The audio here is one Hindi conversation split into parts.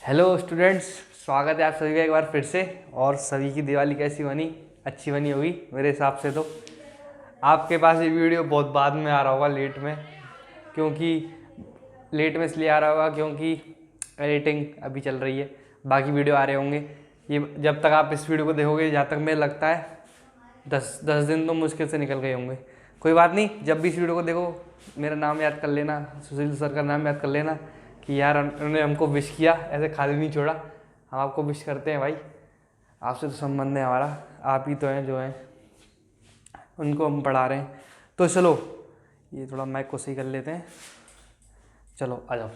हेलो स्टूडेंट्स, स्वागत है आप सभी का एक बार फिर से। और सभी की दिवाली कैसी बनी? अच्छी बनी होगी मेरे हिसाब से। तो आपके पास ये वीडियो बहुत बाद में आ रहा होगा, लेट में। क्योंकि लेट में इसलिए आ रहा होगा क्योंकि एडिटिंग अभी चल रही है, बाकी वीडियो आ रहे होंगे। ये जब तक आप इस वीडियो को देखोगे, जहाँ तक मुझे लगता है 10 दिन तो मुश्किल से निकल गए होंगे। कोई बात नहीं, जब भी इस वीडियो को देखो मेरा नाम याद कर लेना, सुशील सर का नाम याद कर लेना कि यार उन्होंने हमको विश किया, ऐसे खाली नहीं छोड़ा। हम आपको विश करते हैं भाई, आपसे तो संबंध है हमारा, आप ही तो हैं जो हैं, उनको हम पढ़ा रहे हैं। तो चलो ये थोड़ा माइक को सही कर लेते हैं। चलो आ जाओ।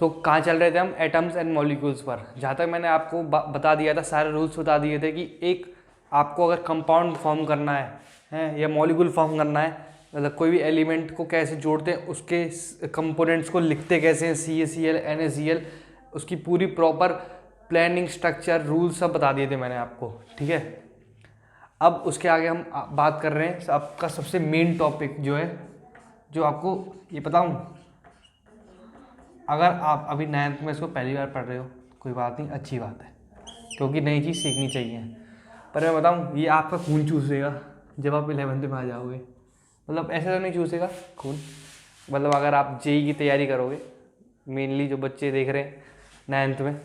तो कहाँ चल रहे थे हम? एटम्स एंड मॉलिक्यूल्स पर। जहाँ तक मैंने आपको बता दिया था, सारे रूल्स बता दिए थे कि एक आपको अगर कंपाउंड फॉर्म करना है या मॉलिक्यूल फॉर्म करना है, मतलब कोई भी एलिमेंट को कैसे जोड़ते हैं, उसके कंपोनेंट्स को लिखते कैसे हैं, CaCl NaCl, उसकी पूरी प्रॉपर प्लानिंग स्ट्रक्चर रूल सब बता दिए थे मैंने आपको। ठीक है, अब उसके आगे हम बात कर रहे हैं आपका सबसे मेन टॉपिक जो है, जो आपको ये बताऊं, अगर आप अभी 9th में इसको पहली बार पढ़ रहे हो, कोई बात नहीं, अच्छी बात है, क्योंकि नई चीज़ सीखनी चाहिए। पर मैं बताऊं, ये आपका खून चूसेगा जब आप 11th में आ जाओगे। मतलब ऐसे तो नहीं चूसेगा खून, मतलब अगर आप जेई की तैयारी करोगे, मेनली जो बच्चे देख रहे हैं 9th में,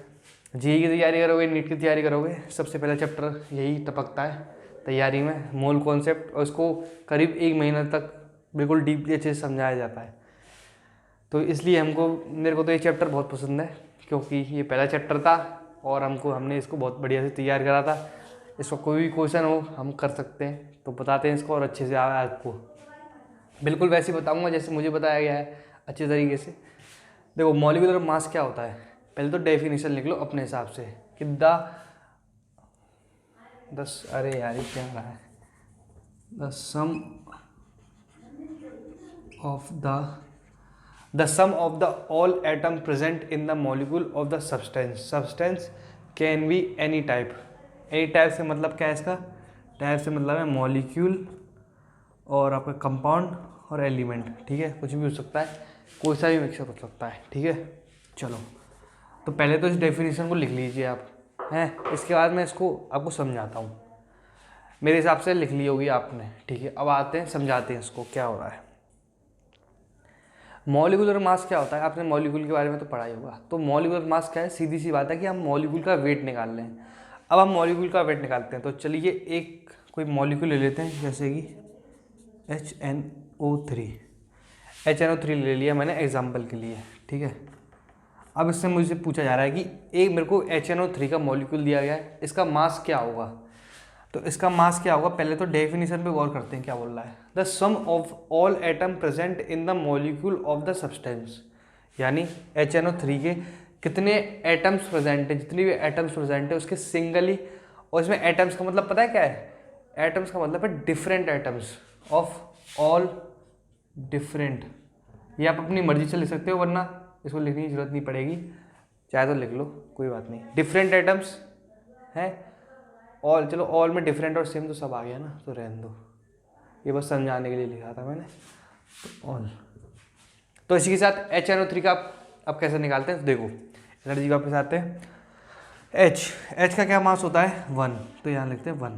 जेई की तैयारी करोगे, नीट की तैयारी करोगे, सबसे पहला चैप्टर यही टपकता है तैयारी में, मोल कॉन्सेप्ट। और इसको करीब 1 महीने तक बिल्कुल डीपली अच्छे से समझाया जाता है। तो इसलिए मेरे को तो ये चैप्टर बहुत पसंद है, क्योंकि ये पहला चैप्टर था और हमने इसको बहुत बढ़िया से तैयार करा था। इसका कोई भी क्वेश्चन हो हम कर सकते हैं, तो बताते हैं इसको और अच्छे से आया आपको। बिल्कुल वैसे ही बताऊंगा जैसे मुझे बताया गया है, अच्छे तरीके से। देखो, मॉलिक्यूलर मास क्या होता है, पहले तो डेफिनेशन लिख लो अपने हिसाब से कि अरे यार ये क्या रहा है, the sum of the all atom present in the molecule of the substance can be any type से मतलब क्या है इसका? टाइप से मतलब है मॉलिक्यूल और आपका कंपाउंड और एलिमेंट। ठीक है, कुछ भी हो सकता है, कोई सा भी मिक्सर हो सकता है। ठीक है, चलो तो पहले तो इस डेफिनेशन को लिख लीजिए आप, हैं। इसके बाद मैं इसको आपको समझाता हूँ, मेरे हिसाब से लिख ली होगी आपने। ठीक है, अब आते हैं समझाते हैं इसको क्या हो रहा है। मॉलिक्यूलर मास क्या होता है? आपने मॉलिक्यूल के बारे में तो पढ़ा ही होगा। तो मॉलिक्यूलर मास क्या है? सीधी सी बात है कि हम मॉलिक्यूल का वेट निकाल लें। अब हम मॉलिक्यूल का वेट निकालते हैं, तो चलिए एक कोई मॉलिक्यूल ले लेते हैं, जैसे कि HNO3 ले लिया मैंने एग्जाम्पल के लिए। ठीक है, अब इससे मुझे पूछा जा रहा है कि एक मेरे को HNO3 का मॉलिक्यूल दिया गया है, इसका मास क्या होगा? तो इसका मास क्या होगा, पहले तो डेफिनेशन पे गौर करते हैं क्या बोल रहा है। The sum of all atom present in the molecule of the substance, यानी HNO3 के कितने एटम्स प्रेजेंट है, जितनी भी एटम्स प्रेजेंट है उसके सिंगली। और इसमें एटम्स का मतलब पता है क्या है? एटम्स का मतलब है different atoms of all different. ये आप अपनी मर्जी से लिख सकते हो, वरना इसको लिखने की जरूरत नहीं पड़ेगी, चाहे तो लिख लो, कोई बात नहीं। डिफरेंट एटम्स हैं ऑल, चलो ऑल में डिफरेंट और सेम तो सब आ गया ना, तो रहने दो, ये बस समझाने के लिए लिखा था मैंने। तो ऑल, तो इसी के साथ HNO3 का अब कैसे निकालते हैं, तो देखो एनर्जी वापस आते हैं। H का क्या मास होता है? 1, तो यहाँ लिखते हैं 1।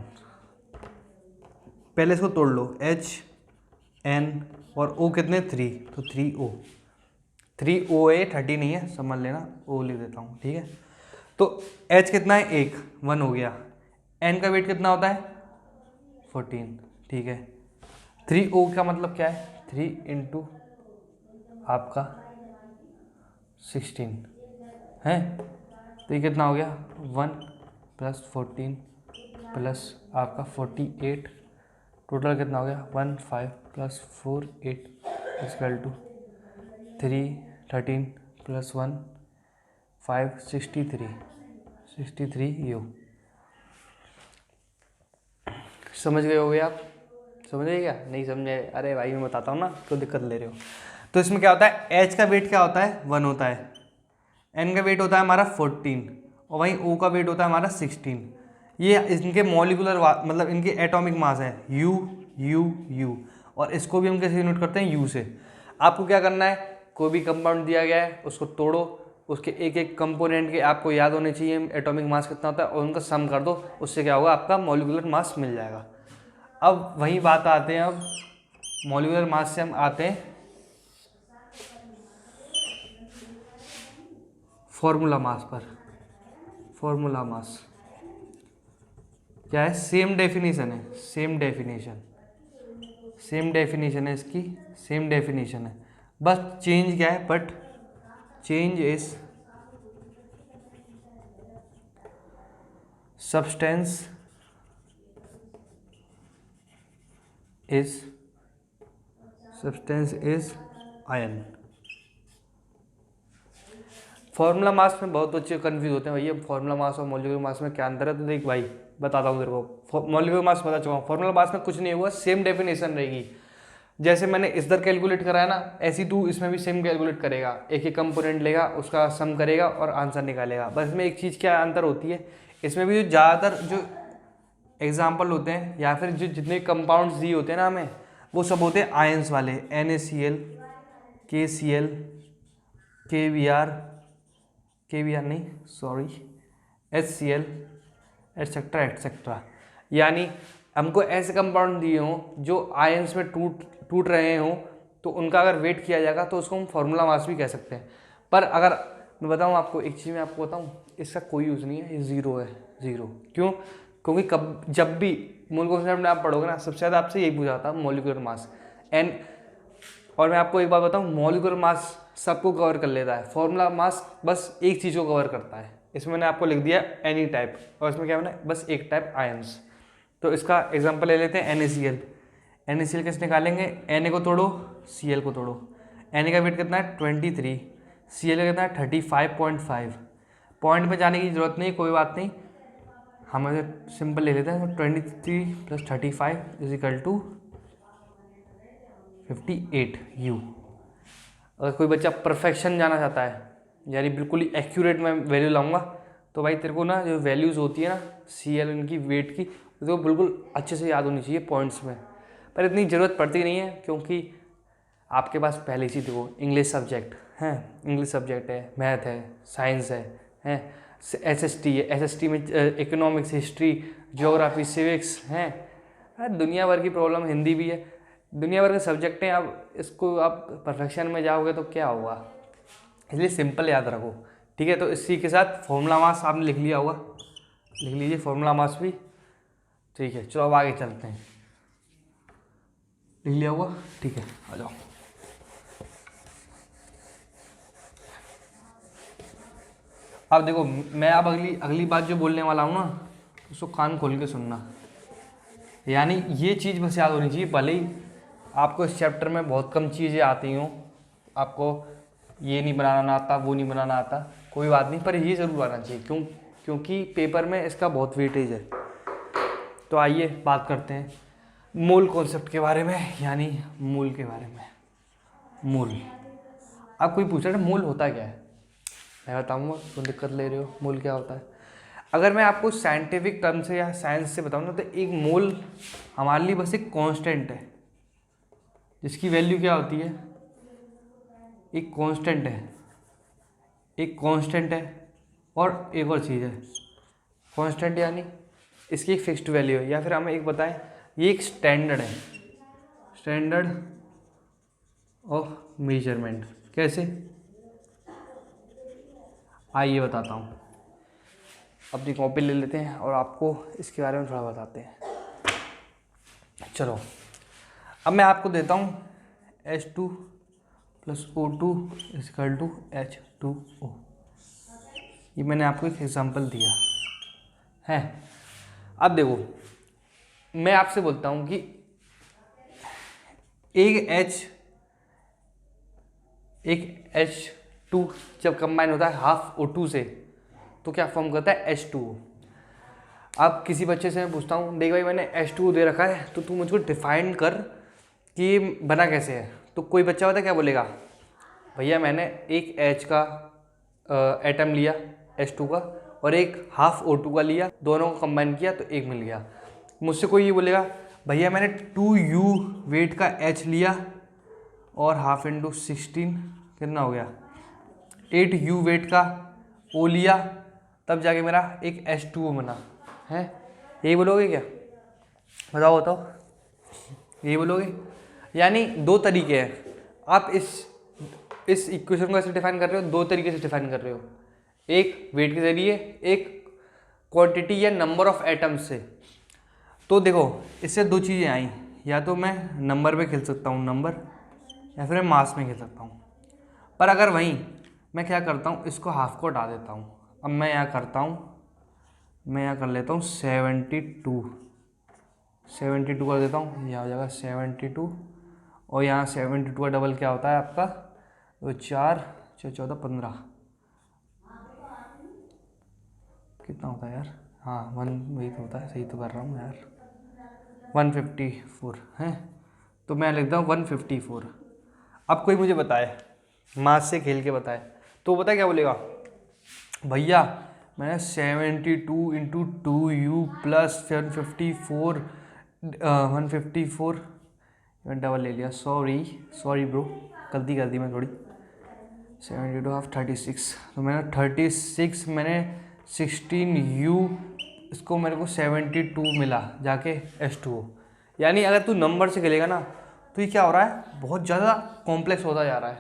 पहले इसको तोड़ लो, HN और O कितने? 3, तो 3O है, 30 नहीं है, समझ लेना, O लिख देता हूँ। ठीक है, तो H कितना है? 1 हो गया। N का वेट कितना होता है? 14। ठीक है, 3O का मतलब क्या है? 3 इंटू आपका 16 है, तो ये कितना हो गया? 1 + 14 प्लस आपका 48, टोटल कितना हो गया? 15 + 4 8 = 3 13 + 1 5 63 U। समझ गए होगे आप? समझ गए क्या? नहीं समझे? अरे भाई मैं बताता हूँ ना, क्यों दिक्कत ले रहे हो। तो इसमें क्या होता है? H का वेट क्या होता है? 1 होता है। N का वेट होता है हमारा 14, और वहीं O का वेट होता है हमारा 16। ये इनके मॉलिक्यूलर मतलब इनके एटॉमिक मास है U, और इसको भी हम कैसे यूनिट करते हैं? U से। आपको क्या करना है, कोई भी कंपाउंड दिया गया है उसको तोड़ो, उसके एक एक कंपोनेंट के आपको याद होने चाहिए एटॉमिक मास कितना होता है और उनका सम कर दो, उससे क्या होगा आपका मॉलिक्यूलर मास मिल जाएगा। अब वही बात आते हैं, अब मॉलिक्यूलर मास से हम आते हैं फॉर्मूला मास पर। फॉर्मूला मास क्या है? सेम डेफिनेशन है, सेम डेफिनेशन, सेम डेफिनेशन है इसकी, सेम डेफिनेशन है, बस चेंज क्या है, but change is substance is ion. Formula mass में बहुत बच्चे कंफ्यूज होते हैं, भैया फॉर्मूला मास और मॉलिक्यूलर मास में क्या अंतर है? तो देख भाई बताता हूँ तेरे को। मॉलिक्यूलर मास बता चुका हूँ, फॉर्मूला मास में कुछ नहीं हुआ, सेम डेफिनेशन रहेगी। जैसे मैंने इधर कैलकुलेट कराया ना, ऐसी तू इसमें भी सेम कैलकुलेट करेगा, एक एक कंपोनेंट लेगा, उसका सम करेगा और आंसर निकालेगा। बस इसमें एक चीज़ क्या अंतर होती है, इसमें भी जो ज़्यादातर जो एग्जाम्पल होते हैं या फिर जो जितने कंपाउंड्स दिए होते हैं ना हमें, वो सब होते हैं आयंस वाले, NaCl, KCl, KBr नहीं सॉरी, HCl एटसेट्रा एटसेट्रा। यानी हमको ऐसे कंपाउंड दिए हों जो आयंस में टूट रहे हों, तो उनका अगर वेट किया जाएगा तो उसको हम फार्मूला मास भी कह सकते हैं। पर अगर मैं बताऊं आपको एक चीज़, मैं आपको बताऊं, इसका कोई यूज़ नहीं है, ये ज़ीरो है, ज़ीरो। क्यों? क्योंकि जब भी मूल कॉन्सेप्ट में आप पढ़ोगे ना, सबसे ज़्यादा आपसे यही पूछा था मॉलिक्यूलर मास और मैं आपको एक बात बताऊं, मॉलिक्यूलर मास सबको कवर कर लेता है, फॉर्मूला मास बस एक चीज़ को कवर करता है। इसमें मैंने आपको लिख दिया एनी टाइप, और इसमें क्या बना, बस एक टाइप आयंस। तो इसका एग्जांपल ले लेते हैं NaCl। NaCl कैसे निकालेंगे? Na को तोड़ो, Cl को तोड़ो। Na का वेट कितना है 23, Cl का कितना है 35.5। पॉइंट पे जाने की जरूरत नहीं, कोई बात नहीं, हम ऐसे सिंपल ले लेते हैं। तो 23 + 35 = 58 U। अगर कोई बच्चा परफेक्शन जाना चाहता है, यानी बिल्कुल ही एक्यूरेट मैं वैल्यू लाऊंगा, तो भाई तेरे को ना जो वैल्यूज़ होती है ना Cl इनकी वेट की, तो बिल्कुल अच्छे से याद होनी चाहिए पॉइंट्स में। पर इतनी ज़रूरत पड़ती नहीं है, क्योंकि आपके पास पहले से देखो इंग्लिश सब्जेक्ट हैं, इंग्लिश सब्जेक्ट है, मैथ है, साइंस है, SST है, SST में इकोनॉमिक्स, हिस्ट्री, ज्योग्राफी, सिविक्स हैं, दुनिया भर की प्रॉब्लम, हिंदी भी है, दुनिया भर के सब्जेक्ट हैं। अब इसको आप परफेक्शन में जाओगे तो क्या होगा, इसलिए सिंपल याद रखो, ठीक है। तो इसी के साथ फॉर्मूला मास आपने लिख लिया होगा, लिख लीजिए फॉर्मूला मास भी, ठीक है। चलो अब आगे चलते हैं, लिख लिया होगा, ठीक है, आ जाओ। अब देखो, मैं अब अगली बात जो बोलने वाला हूँ ना, उसको कान खोल के सुनना, यानी ये चीज़ बस याद होनी चाहिए। भले ही आपको इस चैप्टर में बहुत कम चीज़ें आती हों, आपको ये नहीं बनाना आता, वो नहीं बनाना आता, कोई बात नहीं, पर ये ज़रूर आना चाहिए, क्योंकि पेपर में इसका बहुत वेटेज है। तो आइए बात करते हैं मूल कॉन्सेप्ट के बारे में, यानी मूल के बारे में। मूल, अब कोई पूछ रहा है मूल होता क्या है, मैं बताऊँगा, तुम दिक्कत ले रहे हो, मूल क्या होता है। अगर मैं आपको साइंटिफिक टर्म से या साइंस से बताऊँ ना, तो एक मोल हमारे लिए बस एक कांस्टेंट है, जिसकी वैल्यू क्या होती है, एक कांस्टेंट है, एक कांस्टेंट है, और एक और चीज़ है कांस्टेंट, यानी इसकी एक फिक्स्ड वैल्यू है, या फिर हमें एक बताएं, ये एक स्टैंडर्ड है, स्टैंडर्ड ऑफ मेजरमेंट। कैसे, आइए बताता हूँ। अपनी कॉपी ले लेते हैं और आपको इसके बारे में थोड़ा बताते हैं। चलो, अब मैं आपको देता हूँ H2 + O2 = H2O। ये मैंने आपको एक एग्जांपल दिया है। अब देखो, मैं आपसे बोलता हूँ कि एक H2 जब कंबाइन होता है हाफ O2 से, तो क्या फॉर्म करता है H2O। अब किसी बच्चे से मैं पूछता हूँ, देख भाई मैंने H2O दे रखा है, तो तू मुझको डिफाइन कर कि ये बना कैसे है। तो कोई बच्चा होता है क्या बोलेगा, भैया मैंने एक H का एटम लिया H2 का, और एक हाफ O2 का लिया, दोनों को कंबाइन किया तो एक मिल गया। मुझसे कोई ये बोलेगा, भैया मैंने 2U वेट का H लिया और हाफ × 16 कितना हो गया 8 U वेट का O लिया, तब जाके मेरा एक H2O बना है। यही बोलोगे क्या? बताओ बताओ, यही बोलोगे? यानी दो तरीके हैं, आप इस इक्वेशन को ऐसे डिफाइन कर रहे हो, दो तरीके से डिफाइन कर रहे हो, एक वेट के जरिए, एक क्वांटिटी या नंबर ऑफ एटम्स से। तो देखो इससे दो चीज़ें आई, या तो मैं नंबर पे खेल सकता हूँ, नंबर, या फिर मैं मास में खेल सकता हूँ। पर अगर वहीं मैं क्या करता हूँ, इसको हाफ को हटा देता हूँ। अब मैं यहाँ करता हूँ, मैं यहाँ कर लेता हूँ 72 कर देता हूँ, यहाँ हो जाएगा 72, और यहाँ 72 का डबल क्या होता है आपका, तो 4 6 14 15, कितना होता है यार, हाँ 1, वही तो होता है, सही तो कर रहा हूँ यार, 154 है। तो मैं लिखता हूँ 154। अब कोई मुझे बताए, मास से खेल के बताए, तो पता है क्या बोलेगा, भैया मैंने 72 इंटू 2U प्लस 154 मैंने डबल ले लिया, सॉरी ब्रो, गलती कर दी मैं थोड़ी। 72 हाफ 36, तो मैंने 36, मैंने 16U, इसको मेरे को 72 मिला जाके H2O। यानी अगर तू नंबर से खेलेगा ना, तो ये क्या हो रहा है, बहुत ज़्यादा कॉम्प्लेक्स होता जा रहा है,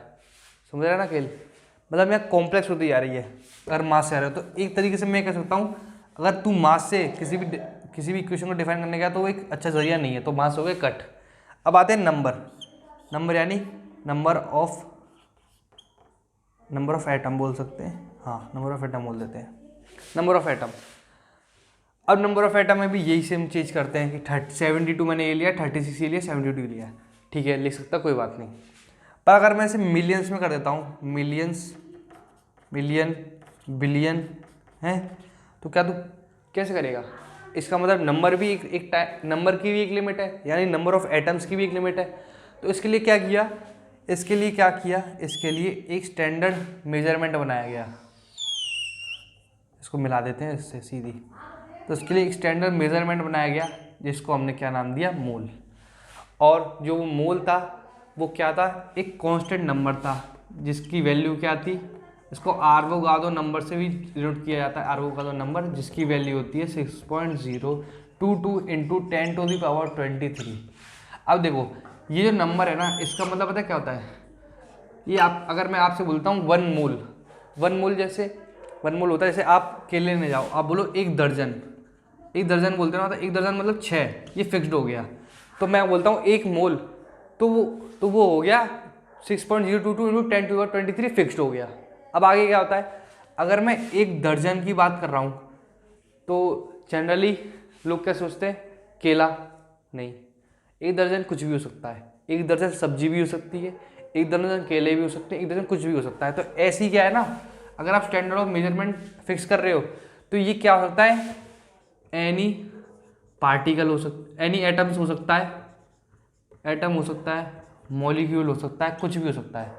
समझ रहा है ना खेल, मतलब यहाँ कॉम्प्लेक्स होती जा रही है अगर मास से आ रहे हो। तो एक तरीके से मैं कह सकता हूँ, अगर तू मास से किसी भी इक्वेशन को डिफाइन करने का, तो वो एक अच्छा जरिया नहीं है, तो मास हो गए कट। अब आते हैं नंबर यानी नंबर ऑफ एटम बोल सकते हैं, हाँ नंबर ऑफ एटम बोल देते हैं, नंबर ऑफ एटम। अब नंबर ऑफ एटम में भी यही सेम चीज़ करते हैं कि 72 मैंने ये लिया, 36 ये लिया, 72 लिया, ठीक है लिख सकता, कोई बात नहीं। पर अगर मैं इसे मिलियंस में कर देता हूँ, मिलियन बिलियन है, तो क्या तू कैसे करेगा? इसका मतलब नंबर भी नंबर की भी एक लिमिट है, यानी नंबर ऑफ एटम्स की भी एक लिमिट है। तो इसके लिए क्या किया, इसके लिए एक स्टैंडर्ड मेजरमेंट बनाया गया, इसको मिला देते हैं इससे सीधी। तो इसके लिए एक स्टैंडर्ड मेजरमेंट बनाया गया, जिसको हमने क्या नाम दिया, मोल। और जो वो मोल था वो क्या था, एक कांस्टेंट नंबर था, जिसकी वैल्यू क्या थी, इसको आर्वोगाड्रो नंबर से भी डिनोट किया जाता है, आर्वोगाड्रो नंबर, जिसकी वैल्यू होती है 6.022 इंटू 10⁻23। अब देखो ये जो नंबर है ना, इसका मतलब पता है क्या होता है, ये आप, अगर मैं आपसे बोलता हूँ 1 मोल, जैसे 1 मोल होता है, जैसे आप केले लेने जाओ, आप बोलो 1 दर्जन बोलते ना, तो 1 दर्जन मतलब 6, ये फिक्स्ड हो गया। तो मैं बोलता हूँ 1 मोल, तो वो हो गया 6.022 इंटू 10⁻23 फिक्स्ड हो गया। अब आगे क्या होता है, अगर मैं 1 दर्जन की बात कर रहा हूँ, तो जनरली लोग क्या सोचते हैं, केला नहीं, 1 दर्जन कुछ भी हो सकता है, 1 दर्जन सब्जी भी हो सकती है, 1 दर्जन केले भी हो सकते हैं, 1 दर्जन कुछ भी हो सकता है। तो ऐसी क्या है ना, अगर आप स्टैंडर्ड ऑफ मेजरमेंट फिक्स कर रहे हो, तो ये क्या हो सकता है, एनी पार्टिकल हो सकता, एनी एटम्स हो सकता है, एटम हो सकता है, मॉलिक्यूल हो सकता है, कुछ भी हो सकता है।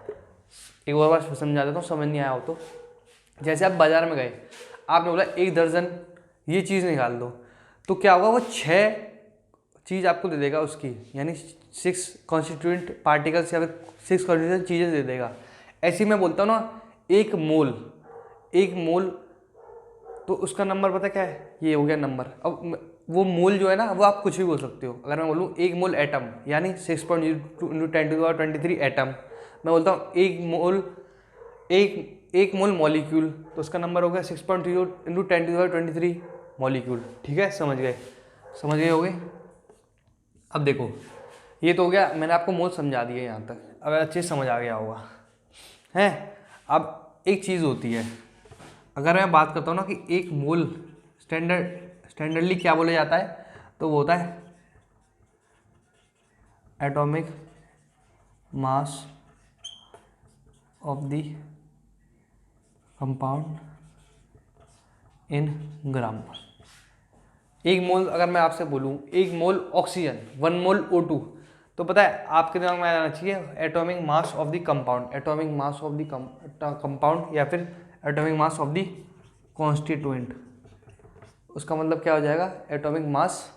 एक और बार समझा देता हूँ, समझ नहीं आया हो तो, जैसे आप बाजार में गए, आपने बोला 1 दर्जन ये चीज़ निकाल दो, तो क्या होगा, वो 6 चीज़ आपको दे देगा उसकी, यानी 6 कॉन्स्टिट्यूएंट पार्टिकल्स या फिर 6 कॉन्स्टिट्यूएंट चीज़ें दे देगा। ऐसे ही मैं बोलता हूँ ना, 1 मोल, तो उसका नंबर पता क्या है, ये हो गया नंबर। अब वो मोल जो है ना, वो आप कुछ भी बोल सकते हो। अगर मैं बोलूँ 1 मोल एटम, यानी 6.02 इंटू 10⁻23 एटम, मैं बोलता हूँ 1 मोल मॉलिक्यूल, तो उसका नंबर हो गया 6.0 इंटू 10⁻23 मॉलिक्यूल। ठीक है, समझ गए होगे। अब देखो ये तो हो गया, मैंने आपको मोल समझा दिया यहाँ तक, अब अच्छे से समझ आ गया होगा है। अब एक चीज़ होती है, अगर मैं बात करता हूँ ना कि 1 मोल स्टैंडर्डली क्या बोला जाता है, तो वो होता है atomic mass of the compound in gram. 1 mole, अगर मैं आपसे बोलूँ 1 मोल ऑक्सीजन, 1 मोल O2, तो पता है आपके दिमाग में आना चाहिए atomic mass of the compound, atomic mass of the compound, या फिर atomic mass of the constituent. उसका मतलब क्या हो जाएगा, एटॉमिक मास।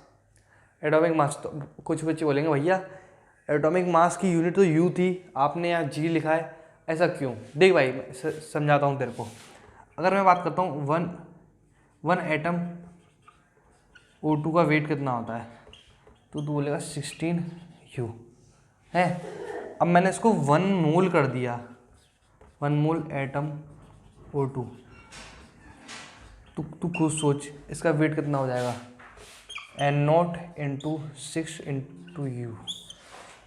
तो कुछ बच्चे बोलेंगे भैया एटॉमिक मास की यूनिट तो U थी, आपने यहाँ G लिखा है, ऐसा क्यों? देख भाई मैं समझाता हूँ तेरे को। अगर मैं बात करता हूँ वन एटम O2 का वेट कितना होता है, तो तू बोलेगा 16 U है। अब मैंने इसको 1 मोल कर दिया, 1 मोल एटम O2, तू खुद सोच इसका वेट कितना हो जाएगा, N0 इंटू 6 इंटू U,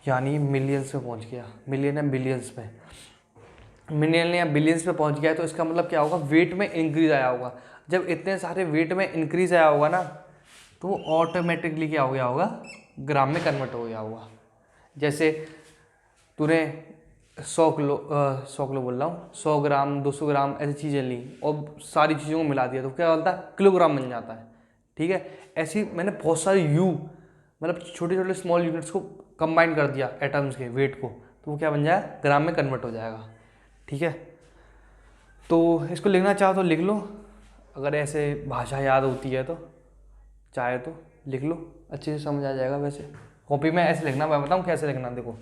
यानी मिलियंस पे पहुंच गया। मिलियन या बिलियंस पे, मिलियन या बिलियंस पे पहुंच गया। तो इसका मतलब क्या होगा, वेट में इंक्रीज आया होगा। जब इतने सारे वेट में इंक्रीज आया होगा ना, तो वो ऑटोमेटिकली क्या हो गया होगा, ग्राम में कन्वर्ट हो गया होगा। जैसे तूने 100 किलो बोल रहा हूँ, 100 ग्राम 200 ग्राम ऐसी चीज़ें ली और सारी चीज़ों को मिला दिया, तो क्या होता है, किलोग्राम बन जाता है। ठीक है, ऐसी मैंने बहुत सारे मतलब छोटे छोटे स्मॉल यूनिट्स को कंबाइन कर दिया एटम्स के वेट को, तो वो क्या बन जाएगा, ग्राम में कन्वर्ट हो जाएगा। ठीक है, तो इसको लिखना चाहो तो लिख लो, अगर ऐसे भाषा याद होती है तो चाहे तो लिख लो, अच्छे से समझ आ जाएगा। वैसे कॉपी में ऐसे लिखना, मैं बताऊँ कैसे लिखना। देखो,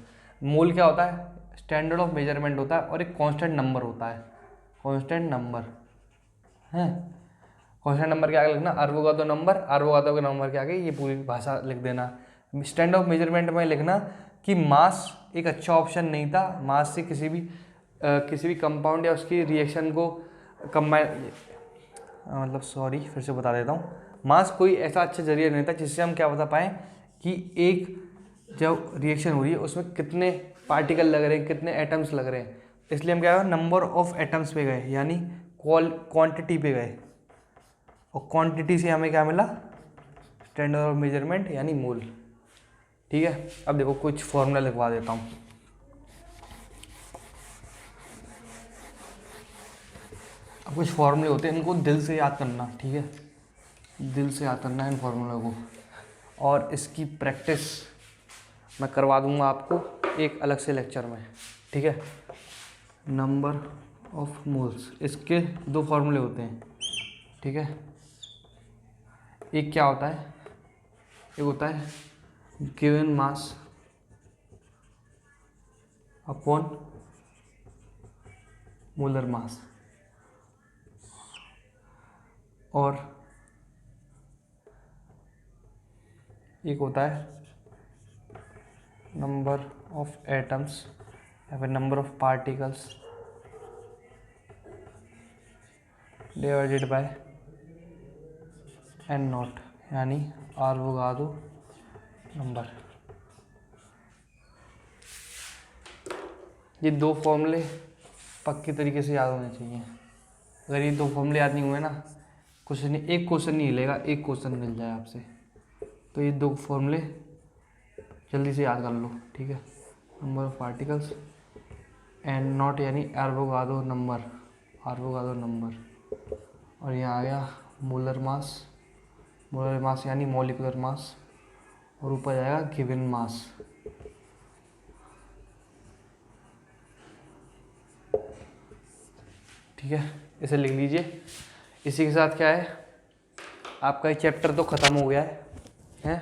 मोल क्या होता है, स्टैंडर्ड ऑफ मेजरमेंट होता है, और एक कांस्टेंट नंबर होता है, कांस्टेंट नंबर है। कांस्टेंट नंबर के आगे लिखना अरवोगादो नंबर, अरवोगादो के नंबर के आगे ये पूरी भाषा लिख देना। स्टैंडर्ड ऑफ मेजरमेंट में लिखना कि मास एक अच्छा ऑप्शन नहीं था, मास से किसी भी कंपाउंड या उसकी रिएक्शन को कंबाइन, मतलब सॉरी फिर से बता देता हूँ, मास कोई ऐसा अच्छा जरिया नहीं था जिससे हम क्या बता पाएँ कि एक जब रिएक्शन हो रही है उसमें कितने पार्टिकल लग रहे हैं, कितने एटम्स लग रहे हैं। इसलिए हम क्या, नंबर ऑफ एटम्स पे गए, यानी क्वांटिटी पे गए, और क्वांटिटी से हमें क्या मिला, स्टैंडर्ड ऑफ मेजरमेंट यानी मोल। ठीक है, अब देखो कुछ फॉर्मूला लिखवा देता हूँ। अब कुछ फॉर्मूले होते हैं, इनको दिल से याद करना। ठीक है, दिल से याद करना है इन फॉर्मूलों को, और इसकी प्रैक्टिस मैं करवा दूंगा आपको एक अलग से लेक्चर में। ठीक है, नंबर ऑफ मोल्स, इसके 2 फॉर्मूले होते हैं। ठीक है, एक क्या होता है, एक होता है given mass upon molar mass, और एक होता है नंबर ऑफ एटम्स या फिर number of particles divided by N0, यानी अरवोगादो नंबर। ये 2 फॉर्मूले पक्के तरीके से याद होने चाहिए। अगर ये 2 फॉर्मूले याद नहीं हुए ना, क्वेश्चन एक क्वेश्चन नहीं मिलेगा, एक क्वेश्चन मिल जाए आपसे। तो ये 2 फॉर्मूले जल्दी से याद कर लो। ठीक है, नंबर ऑफ पार्टिकल्स N0 यानी अरवोगादो नंबर, अरवोगादो नंबर, और यहाँ आ गया मोलर मास, मोलर मास यानी मॉलिक्यूलर मास, और ऊपर जाएगा गिवन मास। ठीक है, इसे लिख लीजिए। इसी के साथ क्या है, आपका ये चैप्टर तो ख़त्म हो गया है,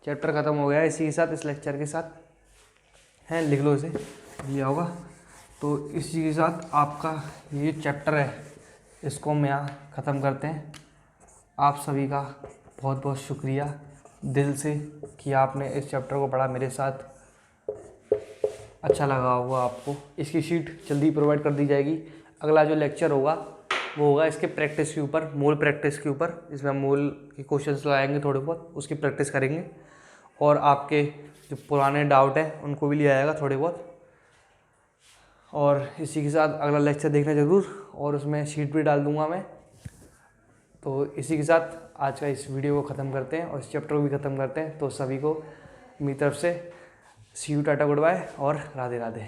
चैप्टर ख़त्म हो गया है इसी के साथ, इस लेक्चर के साथ है। लिख लो इसे, लिया होगा। तो इसी के साथ आपका ये चैप्टर है, इसको हम यहाँ ख़त्म करते हैं। आप सभी का बहुत बहुत शुक्रिया दिल से कि आपने इस चैप्टर को पढ़ा मेरे साथ। अच्छा लगा होगा आपको। इसकी शीट जल्दी प्रोवाइड कर दी जाएगी। अगला जो लेक्चर होगा वो होगा इसके प्रैक्टिस के ऊपर, मोल प्रैक्टिस के ऊपर। इसमें हम मोल के क्वेश्चंस लगाएंगे थोड़े बहुत, उसकी प्रैक्टिस करेंगे, और आपके जो पुराने डाउट हैं उनको भी लिया जाएगा थोड़े बहुत। और इसी के साथ अगला लेक्चर देखना ज़रूर, और उसमें शीट भी डाल दूंगा मैं। तो इसी के साथ आज का इस वीडियो को ख़त्म करते हैं और इस चैप्टर को भी ख़त्म करते हैं। तो सभी को मेरी तरफ से सी यू, टाटा, गुड बाय और राधे राधे।